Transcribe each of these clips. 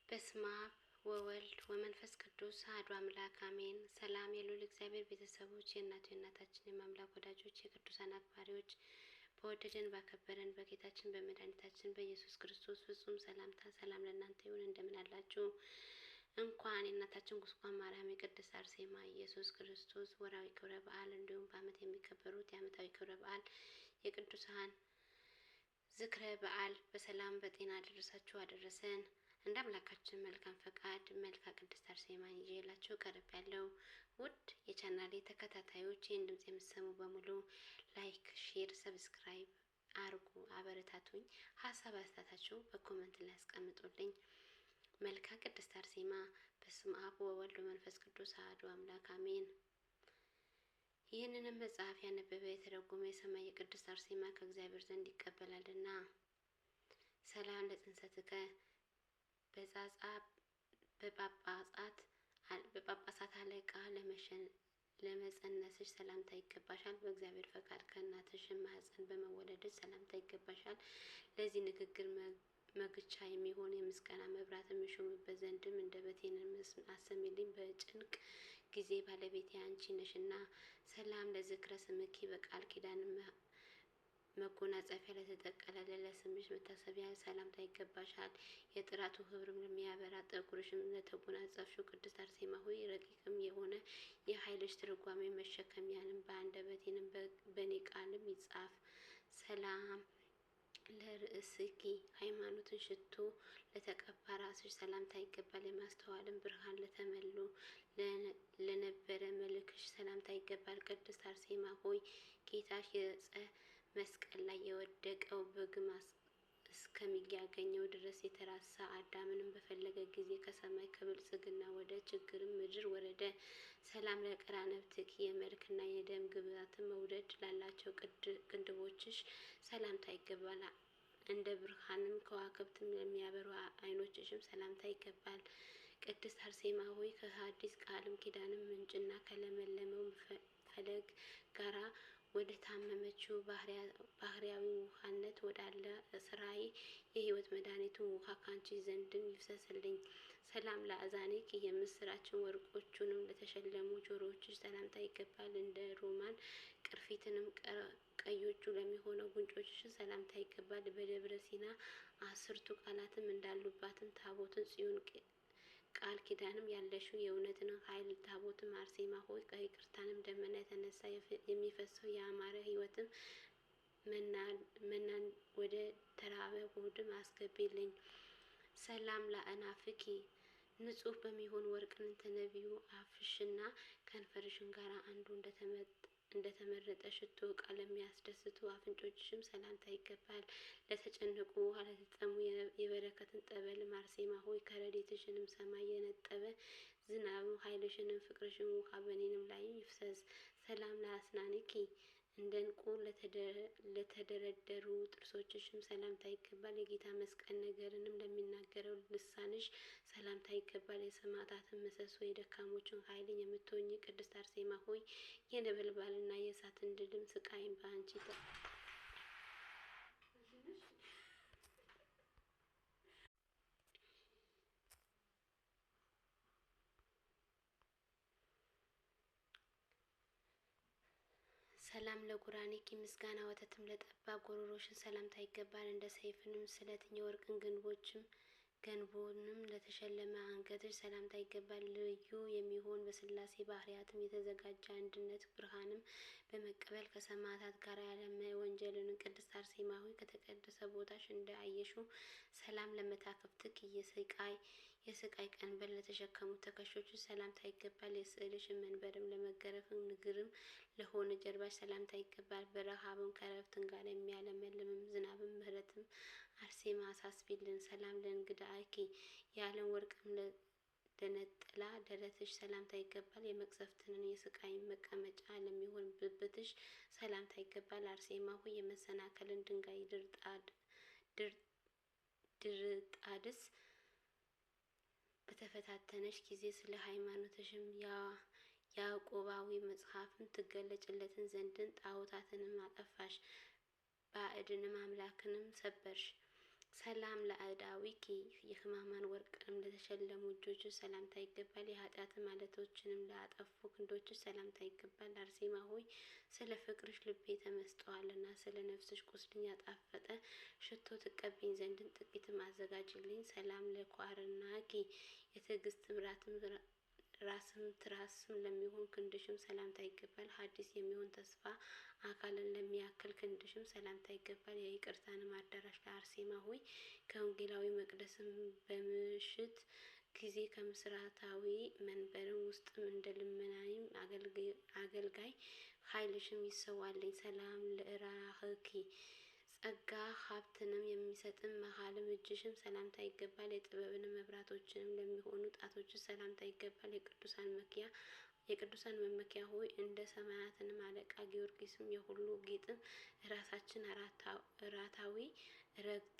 በስመ አብ ወወልድ ወመንፈስ ቅዱስ አሐዱ አምላክ አሜን። ሰላም የልዑል እግዚአብሔር ቤተሰቦች፣ የእናታችን የማምላክ ወዳጆች፣ የቅዱሳን አክባሪዎች፣ በወደደን ባከበረን በጌታችን በመድኃኒታችን በኢየሱስ ክርስቶስ ፍጹም ሰላምታ ሰላም ለእናንተ ይሁን። እንደምን አላችሁ? እንኳን የእናታችን ጉስቋም ማርያም የቅድስት አርሴማ ኢየሱስ ክርስቶስ ወርሃዊ ክብረ በዓል እንዲሁም በዓመት የሚከበሩት የዓመታዊ ክብረ በዓል የቅዱሳን ዝክረ በዓል በሰላም በጤና አደረሳችሁ አደረሰን። እንደ አምላካችን መልካም ፈቃድ መልካ ቅድስት አርሴማን ይዤላችሁ ቀርብ ያለው ውድ የቻናሌ ተከታታዮች ይህን ድምጽ የምትሰሙ በሙሉ ላይክ፣ ሼር፣ ሰብስክራይብ አርጉ፣ አበረታቱኝ። ሀሳብ አስተያየታችሁ በኮመንት ላይ አስቀምጡልኝ። መልካ ቅድስት አርሴማ። በስመ አብ ወወልድ ወመንፈስ ቅዱስ አሐዱ አምላክ አሜን። ይህንንም መጽሐፍ ያነበበ የተረጎመ የሰማይ የቅድስት አርሴማ ከእግዚአብሔር ዘንድ ይቀበላልና። ሰላም ለጽንሰትከ በጻጻ በጳጳሳት አለቃ ለመጸነስሽ ሰላምታ ይገባሻል። በእግዚአብሔር ፈቃድ ከእናትሽ ማኅፀን በመወለድሽ ሰላምታ ይገባሻል። ለዚህ ንግግር መግቻ የሚሆን የምስጋና መብራት የምሾምበት ዘንድም አንደበቴን አሰሚልኝ። በጭንቅ ጊዜ ባለቤቴ አንቺ ነሽና። ሰላም ለዝክረ ስምኪ በቃል ኪዳን መጎናጸፊያ ለተጠቀለለ ለስምሽ መታሰቢያ ሰላምታ ይገባሻል። የጥራቱ ህብርም ለሚያበራ ጠጉርሽም ለተጎናጸፍሽው ቅድስት አርሴማ ሆይ ረቂቅም የሆነ የኃይልሽ ትርጓሜ መሸከሚያንም በአንደበቴንም በኔ ቃልም ይጻፍ። ሰላም ለርእስኪ ሃይማኖትን ሽቶ ለተቀባ ራስሽ ሰላምታ ይገባል። የማስተዋልን ብርሃን ለተመሉ ለነበረ መልክሽ ሰላምታ ይገባል። ቅድስት አርሴማ ሆይ ጌታሽ የዕፀ መስቀል ላይ የወደቀው በግም እስከሚያገኘው ድረስ የተራሳ አዳምንም በፈለገ ጊዜ ከሰማይ ከብልጽግና ወደ ችግርም ምድር ወረደ። ሰላም ለቀራንብትኪ የመልክና የደም ግባትን መውደድ ላላቸው ቅንድቦችሽ ሰላምታ ይገባል። እንደ ብርሃንም ከዋክብትም ለሚያበሩ አይኖችሽም ሰላምታ ይገባል። ቅድስት አርሴማ ሆይ ከሐዲስ ቃልም ኪዳንም ምንጭና ከለመለመው ፈለግ ጋራ ወደ ታመመችው ባህሪያዊ ውሃነት ወዳለ ስራዬ የህይወት መድኃኒቱን ውሃ ካንቺ ዘንድም ይፍሰስልኝ። ሰላም ለአዛኒክ የምስራችን ወርቆቹንም ለተሸለሙ ጆሮዎችሽ ሰላምታ ይገባል። እንደ ሮማን ቅርፊትንም ቀዮቹ ለሚሆነው ጉንጮችሽ ሰላምታ ይገባል። በደብረ ሲና 10ቱ ቃላትም እንዳሉባትም ታቦትን ጽዮን ቃል ኪዳንም ያለሽው የእውነትን ኃይል ታቦትም አርሴማ ሆይ ከይቅርታንም ደመና የተነሳ የሚፈሰው የአማረ ህይወትም መናን ወደ ተራበ ሆድም አስገቢልኝ። ሰላም ለአናፍኪ ንጹህ በሚሆን ወርቅን ተነቢዩ አፍሽና ከንፈርሽን ጋር አንዱ እንደተመረጠ ሽቶ ዕቃ ለሚያስደስቱ አፍንጮችሽም ሰላምታ ይገባል። ለተጨነቁ ውሃ ለተጠሙ የበረከትን ጠበል አርሴማ ሆይ ከረድኤትሽንም ሰማይ የነጠበ ዝናብም ኃይልሽንም ፍቅርሽን ውሃ በኔንም ላይ ይፍሰስ። ሰላም ለአስናንኪ እንደ ዕንቁ ለተደረደሩ ጥርሶችሽም ሰላምታ ይገባል። የጌታ መስቀል ነገርንም ለሚናገረው ልሳንሽ ሰላምታ ይገባል። የሰማዕታትን ምሰሶ የደካሞችን ኃይልን የምትሆኝ ቅድስት አርሴማ ሆይ የነበልባልና የእሳትን ድልም ስቃይን በአንቺ ሰላም ለጉራኔኪ ምስጋና ወተትም ለጠባ ጎሮሮሽን ሰላምታ ይገባል። እንደ ሰይፍንም ስለትኝ የወርቅን ገንቦንም ለተሸለመ አንገትሽ ሰላምታ ይገባል። ልዩ የሚሆን በስላሴ ባህሪያትም የተዘጋጀ አንድነት ብርሃንም በመቀበል ከሰማዕታት ጋር ያለመ ወንጀልን ቅድስት አርሴማ ሆይ ከተቀደሰ ቦታሽ እንደ አየሹ ሰላም ለመታከፍትክ የስቃይ ቀንበር ለተሸከሙ ትከሻዎች ሰላምታ ይገባል። የስዕልሽን መንበርም ለመገረፍም ንግርም ለሆነ ጀርባሽ ሰላምታ ይገባል። በረሃብም ከረፍትን ጋር የሚያለመልምም ዝናብም ምሕረትም አርሴማ አሳስቢልን። ሰላም ለእንግዳኪ የዓለም ወርቅም ለነጠላ ደረትሽ ሰላምታ ይገባል። የመቅሰፍትንን የስቃይን መቀመጫ ለሚሆን ብብትሽ ሰላምታ ይገባል። አርሴማ ሆይ የመሰናከልን ድንጋይ ድርጣድስ በተፈታተነሽ ጊዜ ስለ ሃይማኖትሽም ያዕቆባዊ መጽሐፍን ትገለጭለትን ዘንድን ጣዖታትንም አጠፋሽ፣ ባዕድንም አምላክንም ሰበርሽ። ሰላም ለአዳዊኪ የህማማን ወርቅንም ለተሸለሙ እጆችሽ ሰላምታ ይገባል። የኃጢአት ማለቶችንም ላጠፉ ክንዶችሽ ሰላምታ ይገባል። አርሴማ ሆይ ስለ ፍቅርሽ ልቤ ተመስጠዋልና ስለ ነፍስሽ ቁስልን ያጣፈጠ ሽቶ ትቀቢኝ ዘንድን ጥቂትም አዘጋጅልኝ። ሰላም ለኳርናኪ የትዕግስት ራስም ትራስም ለሚሆን ክንድሽም ሰላምታ ይገባል። ሐዲስ የሚሆን ተስፋ አካልን ለሚያክል ክንድሽም ሰላምታ ይገባል። የይቅርታንም አዳራሽ ለአርሴማ ሆይ ከወንጌላዊ መቅደስም በምሽት ጊዜ ከምስራታዊ መንበርም ውስጥም እንደ ልመናይም አገልጋይ ኃይልሽም ይሰዋልኝ። ሰላም ለእራህኪ ጸጋ ሀብትንም የሚሰጥም መሀልም እጅሽም ሰላምታ ይገባል። የጥበብንም መብራቶችንም ለሚሆኑ ጣቶችሽ ሰላምታ ይገባል። የቅዱሳን መመኪያ ሆይ እንደ ሰማያትንም አለቃ ጊዮርጊስም የሁሉ ጌጥም ራሳችን እራታዊ ረግጥ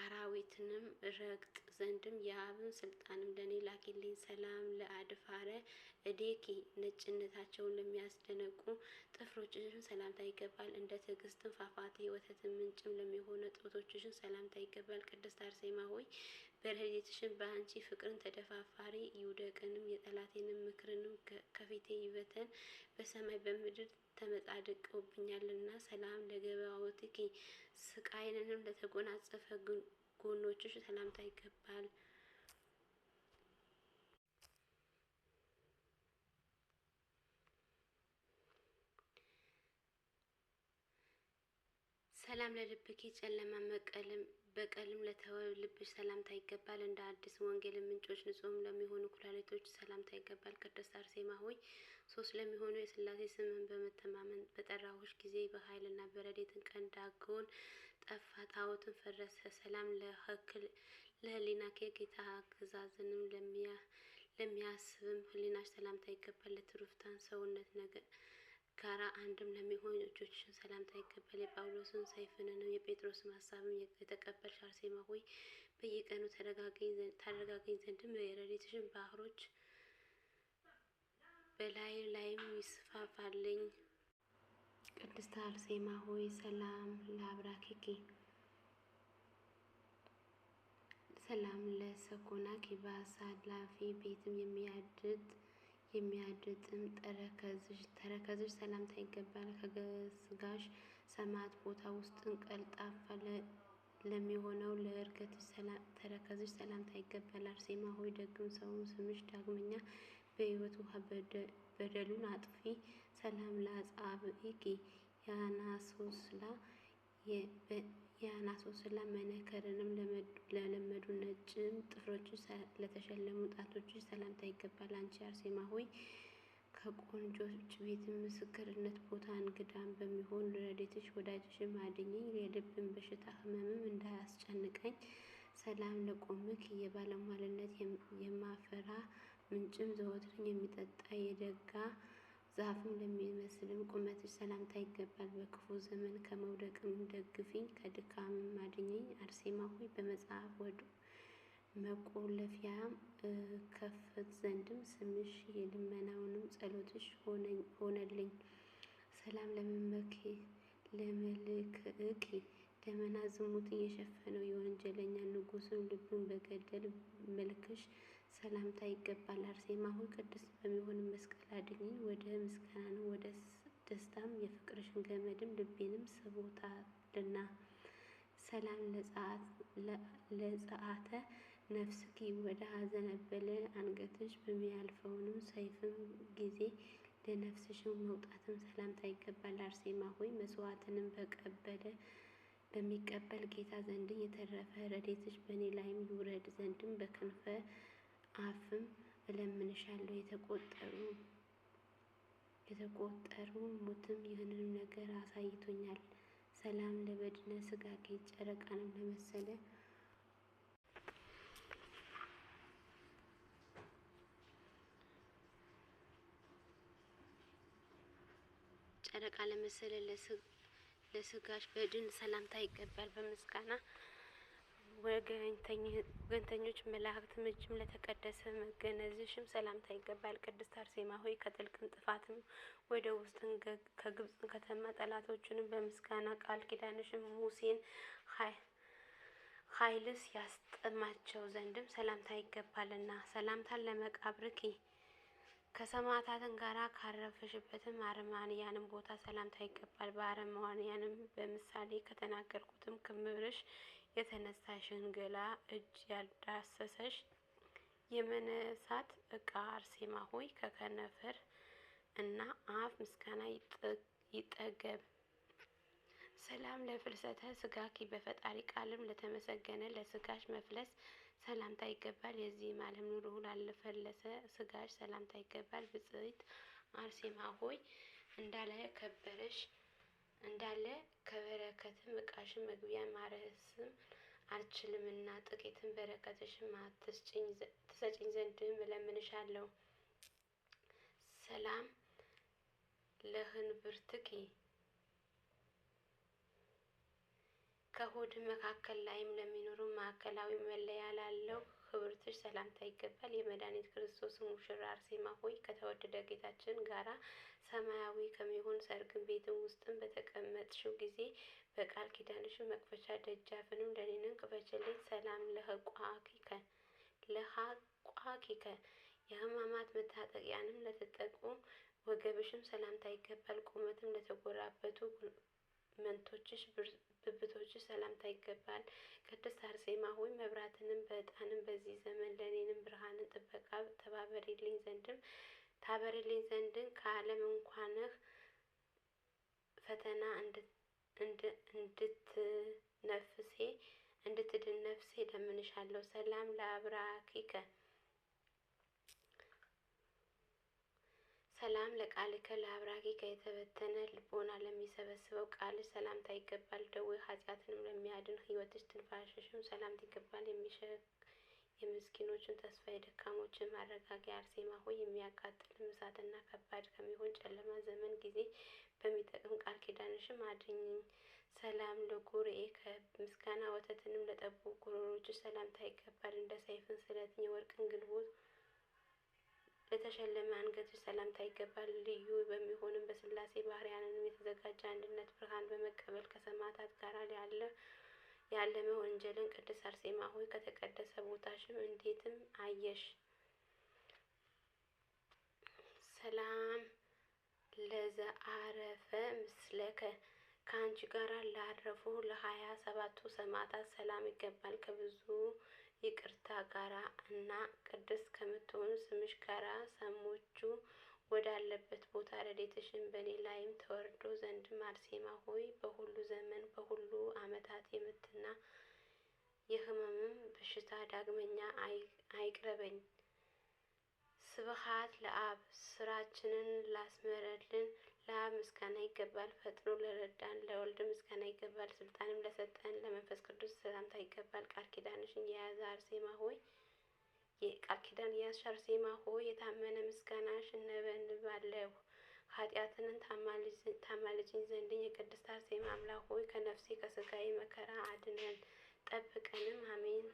አራዊትንም ረግጥ ዘንድም የአብን ስልጣንም ለኔ ላኪልኝ። ሰላም ለአድፋረ እዴኪ ነጭነታቸውን ለሚያስደነቁ ጥፍሮችሽን ሰላምታ ይገባል። እንደ ትዕግስትም ፏፏቴ ወተትን ምንጭም ለሚሆነ ጡቶችሽን ሰላምታ ይገባል። ቅድስት አርሴማ ሆይ በረድኤትሽን በአንቺ ፍቅርን ተደፋፋሪ ይውደቅንም የጠላቴንም ምክርንም ከፊቴ ይበተን በሰማይ በምድር ተመጻድቀውብኛልና። ሰላም ለገባኦትኪ ስቃይንንም ለተጎናጸፈ ጎኖችሽ ሰላምታ ይገባል። ሰላም ለልብኪ ጨለማ በቀልም ለተወ ልብሽ ሰላምታ ይገባል። እንደ አዲስ ወንጌል ምንጮች ንጹህም ለሚሆኑ ኩላሊቶች ሰላምታ ይገባል። ቅድስት አርሴማ ሆይ ሶስት ለሚሆኑ የሥላሴ ስምን በመተማመን በጠራሁሽ ጊዜ በኃይልና በረድኤትን ቀን ዳጎን ጠፋ፣ ጣዖትን ፈረሰ። ሰላም ለህሊናኪ ጌታ ግዛዝንም ለሚያስብም ህሊናሽ ሰላምታ ይገባል። ለትሩፍታን ሰውነት ጋራ አንድም ለሚሆኑ እጆችሽን ሰላምታ ይገባል። የጳውሎስን ሰይፍንንም የጴጥሮስን ሀሳብም የተቀበልሽ አርሴማ ሆይ በየቀኑ ታረጋገኝ ዘንድም የረድኤትሽን ባህሮች በላይ ላይም ይስፋፋልኝ። ቅድስት አርሴማ ሆይ ሰላም ለአብራኪኪ ሰላም ለሰኮናኪ በአሳላፊ ቤትም የሚያድጥም ተረከዝሽ ሰላምታ ይገባል። ከስጋሽ ሰማዕት ቦታ ውስጥን ቀልጣፋ ለሚሆነው ለእርገትሽ ተረከዝሽ ሰላምታ ይገባል። አርሴማ ሆይ ደግም ሰውን ስምሽ ዳግመኛ በሕይወት ውሃ በደሉን አጥፊ። ሰላም ለአጻብዒኪ የአናሶስላ መነከርንም ለለመዱ ነጭም ጥፍሮችሽ ለተሸለሙ ጣቶችሽ ሰላምታ ይገባል። አንቺ አርሴማ ሆይ ከቆንጆች ቤትም ምስክርነት ቦታ እንግዳም በሚሆን ረድኤትሽ ወዳጅሽም አድኝኝ። የልብን በሽታ ህመምም እንዳያስጨንቀኝ። ሰላም ለቆምኪ የባለሟልነት የማፈራ ምንጭም ዘወትርን የሚጠጣ የደጋ ዛፍም ለሚመስልም ቁመትሽ ሰላምታ ይገባል። በክፉ ዘመን ከመውደቅም ደግፊኝ፣ ከድካምም አድኝኝ። አርሴማ ሆይ በመጽሐፍ መቆለፊያም ከፍት ዘንድም ስምሽ የልመናውንም ጸሎትሽ ሆነልኝ። ሰላም ለመልክዕኪ ደመና ዝሙትን የሸፈነው የወንጀለኛ ንጉስም ልቡን በገደል መልክሽ ሰላምታ ይገባል። አርሴማ ሆይ ቅድስት በሚሆን መስቀል አድኝኝ። ወደ ምስጋናንም ወደ ደስታም የፍቅርሽን ገመድም ልቤንም ስቦታልና። ሰላም ለጸአተ ነፍስኪ ወደ አዘነበለ አንገትሽ በሚያልፈውንም ሰይፍም ጊዜ ለነፍስሽም መውጣትም ሰላምታ ይገባል። አርሴማ ሆይ መስዋዕትንም በሚቀበል ጌታ ዘንድም የተረፈ ረድኤትሽ በእኔ ላይም ይውረድ ዘንድም በክንፈ አፍም እለምንሻለሁ። የተቆጠሩ ሙትም ይህንን ነገር አሳይቶኛል። ሰላም ለበድነ ስጋኪ ጨረቃንም ለመሰለ ለስጋሽ በድን ሰላምታ ይገባል። በምስጋና ወገንተኞች መላእክትም እጅም ለተቀደሰ መገነዝሽም ሰላምታ ይገባል። ቅድስት አርሴማ ሆይ ከጥልቅም ጥፋትም ወደ ውስጥን ከግብጽ ከተማ ጠላቶችንም በምስጋና ቃል ኪዳንሽም ሙሴን ኃይልስ ያስጥማቸው ዘንድም ሰላምታ ይገባልና። ሰላምታን ለመቃብርኪ ከሰማዕታትን ጋራ ካረፈሽበትም አረማንያንም ቦታ ሰላምታ ይገባል። በአረማንያንም በምሳሌ ከተናገርኩትም ክምርሽ የተነሳ ሽንገላ እጅ ያዳሰሰሽ የመነሳት ዕቃ አርሴማ ሆይ ከከነፈር እና አፍ ምስጋና ይጠገብ። ሰላም ለፍልሰተ ስጋኪ በፈጣሪ ቃልም ለተመሰገነ ለስጋሽ መፍለስ ሰላምታ ይገባል። የዚህም ዓለም ኑሮ ላለፈለሰ ስጋሽ ሰላምታ ይገባል። ብጽዕት አርሴማ ሆይ እንዳለ ከበረከትም ዕቃሽን መግቢያ ማረስም አልችልምና ጥቂትም በረከትሽም ትሰጪኝ ዘንድም እለምንሻለሁ። ሰላም ለህንብርትኪ ከሆድ መካከል ላይም ለሚኖሩ ማዕከላዊ መለያ ላለው ህብርትሽ ሰላምታ ይገባል። የመድኃኒት ክርስቶስ ሙሽራ አርሴማ ሆይ ከተወደደ ጌታችን ጋራ ሰማያዊ ከሚሆን ሰርግን ቤትም ውስጥም በተቀመጥሽው ጊዜ በቃል ኪዳንሽ መክፈቻ ደጃፍንም ለኔንም ክፈችልኝ። ሰላም ለሃቋኪከ የህማማት መታጠቂያንም ለተጠቁ ወገብሽም ሰላምታ ይገባል። ቁመትም ለተጎራበቱ መንቶችሽ ብብቶችሽ ሰላምታ ይገባል። ቅድስት አርሴማ ሆይ መብራትንም በዕጣንም በዚህ ዘመን ለኔንም ብርሃንን ጥበቃ ታበሪልኝ ዘንድን ከዓለም እንኳንህ ፈተና እንድትድን ነፍሴ ለምንሻለሁ። ሰላም ለአብራኪከ ሰላም ለቃልከ ለአብራኪከ የተበተነ ልቦና ለሚሰበስበው ቃልሽ ሰላምታ ይገባል። ደዌ ኃጢአትንም ለሚያድን ሕይወትሽ ትንፋሽሽም ሰላምታ ይገባል። የምስኪኖችን ተስፋ የደካሞችን ማረጋጊያ አርሴማ ሆይ የሚያቃጥል እሳትና ከባድ ከሚሆን ጨለማ ዘመን ጊዜ በሚጠቅም ቃል ኪዳንሽም አድኝኝ። ሰላም ለጉርኤከ ምስጋና ወተትንም ለጠቡ ጉሮሮችሽ ሰላምታ ይገባል። እንደ ሰይፍን ስለትኝ የወርቅን ግንቦት ለተሸለመ አንገትሽ ሰላምታ ይገባል። ልዩ በሚሆንም በስላሴ ባህርያንንም የተዘጋጀ አንድነት ብርሃን በመቀበል ከሰማዕታት ጋር ያለመ ወንጀልን ቅድስት አርሴማ ሆይ ከተቀደሰ ቦታሽም እንዴትም አየሽ። ሰላም ለዘአረፈ ምስለከ ከአንቺ ጋር ላረፉ ለ27ቱ ሰማዕታት ሰላም ይገባል። ከብዙ ይቅርታ ጋራ እና ቅድስት ከምትሆኑ ስምሽ ጋራ ሰሞቹ ወዳለበት ቦታ ረድኤትሽን በእኔ ላይም ተወርዶ ዘንድም አርሴማ ሆይ በሁሉ ዘመን በሁሉ ዓመታት የምትና የሕመምም በሽታ ዳግመኛ አይቅረበኝ። ስብሐት ለአብ ስራችንን ላስመረልን ለአብ ምስጋና ይገባል። ፈጥኖ ለረዳን ለወልድ ምስጋና ይገባል። ስልጣንም ለሰጠን ለመንፈስ ቅዱስ ሰላምታ ይገባል። ቃል ኪዳንሽን የያዘ አርሴማ ሆይ ቃል ኪዳን የያዝሽ አርሴማ ሆይ የታመነ ምስጋናሽ እነበንባለሁ። ኃጢአትንን ታማልጅኝ ዘንድኝ የቅድስት አርሴማ አምላክ ሆይ ከነፍሴ ከስጋዬ መከራ አድነን ጠብቀንም፣ አሜን።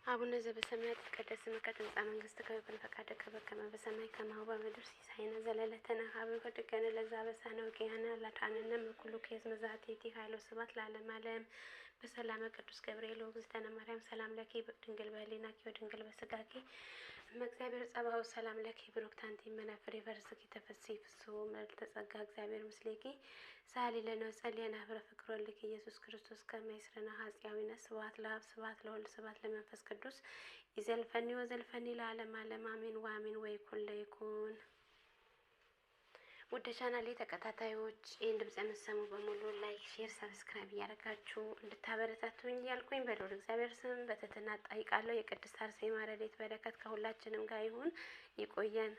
አቡነ ዘበሰማያት ይትቀደስ ስምከ ትምጻእ መንግሥትከ ወይኩን ፈቃድከ በከመ በሰማይ ከማሁ በምድር ሲሳየነ ዘለለዕለትነ ሀበነ ወኅድገነ ለዘአበሳነ ወጌጋየነ ወላድኀነነ እምኩሉ ኪያዝ መዛቴቲ ኃይሎ ስብሐት ለዓለመ ዓለም። በሰላመ ቅዱስ ገብርኤል ወእግዝእትነ ማርያም ሰላም ለኪ ድንግል በሕሊናኪ ወድንግል በሥጋኪ እመ እግዚአብሔር ጸባኦት ሰላም ለኪ ብሩክት አንቲ እምኔ ፈርስኪ ተፈሥሒ ፍስሑ ምልዕተ ጸጋ እግዚአብሔር ምስሌኪ ሳሊ ለነ ወጸልየነ ኅብረ ፍቅር ወልድኪ ኢየሱስ ክርስቶስ ከመ ይስረነ ኃጢአዊነ። ስብሐት ለአብ ስብሐት ለወልድ ስብሐት ለመንፈስ ቅዱስ ይዘልፈኒ ወዘልፈኒ ለዓለመ ዓለም አሜን ወአሜን። ወይኩን ለይኩን። ውድ ቻናሌ ተከታታዮች ይህን ድምጽ የምትሰሙ በሙሉ ላይክ፣ ሼር፣ ሰብስክራይብ እያደረጋችሁ እንድታበረታቱኝ እያልኩኝ በልዑል እግዚአብሔር ስም በትህትና እጠይቃለሁ። የቅድስት አርሴማ ረድኤት በረከት ከሁላችንም ጋር ይሁን። ይቆየን።